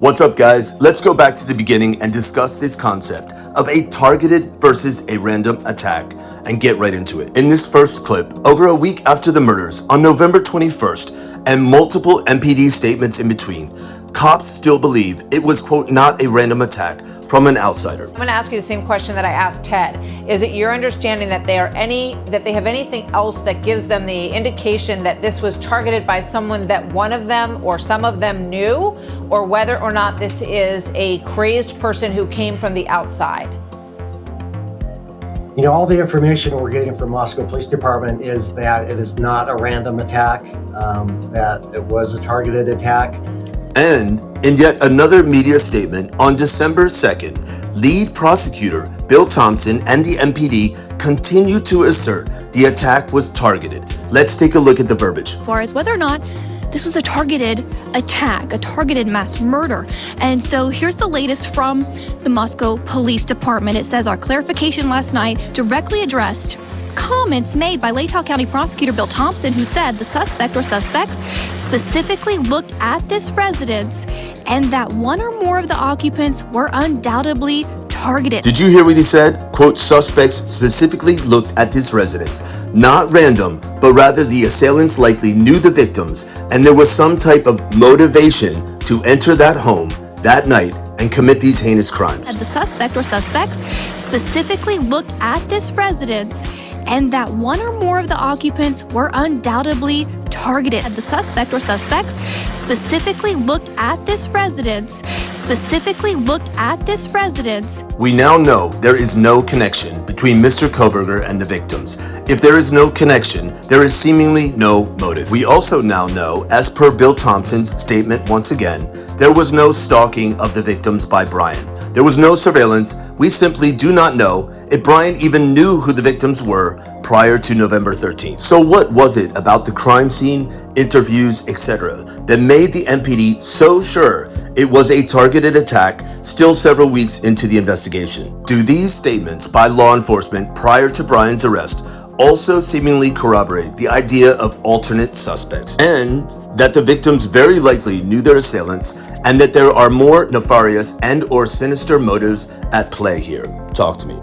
What's up, guys? Let's go back to the beginning and discuss this concept of a targeted versus a random attack and get right into it. In this first clip, over a week after the murders on November 21st and multiple MPD statements in between, cops still believe it was, quote, not a random attack from an outsider. I'm going to ask you the same question that I asked Ted. Is it your understanding that they have anything else that gives them the indication that this was targeted by someone that one of them or some of them knew, or whether or not this is a crazed person who came from the outside? You know, all the information we're getting from Moscow Police Department is that it is not a random attack, that it was a targeted attack. And in yet another media statement on December 2nd, lead prosecutor Bill Thompson and the MPD continued to assert the attack was targeted. Let's take a look at the verbiage. As far as whether or not this was a targeted attack, a targeted mass murder. And so here's the latest from the Moscow Police Department. It says our clarification last night directly addressed comments made by Latah County Prosecutor Bill Thompson, who said the suspect or suspects specifically looked at this residence and that one or more of the occupants were undoubtedly targeted. Did you hear what he said? Quote, suspects specifically looked at this residence. Not random, but rather the assailants likely knew the victims and there was some type of motivation to enter that home that night and commit these heinous crimes. The suspect or suspects specifically looked at this residence and that one or more of the occupants were undoubtedly targeted. The suspect or suspects specifically looked at this residence, We now know there is no connection between Mr. Kohberger and the victims. If there is no connection, there is seemingly no motive. We also now know, as per Bill Thompson's statement once again, there was no stalking of the victims by Brian. There was no surveillance. We simply do not know if Brian even knew who the victims were prior to November 13th. So what was it about the crime scene, interviews, etc. that made the MPD so sure it was a targeted attack still several weeks into the investigation? Do these statements by law enforcement prior to Brian's arrest also seemingly corroborate the idea of alternate suspects, and that the victims very likely knew their assailants and that there are more nefarious and or sinister motives at play here? Talk to me.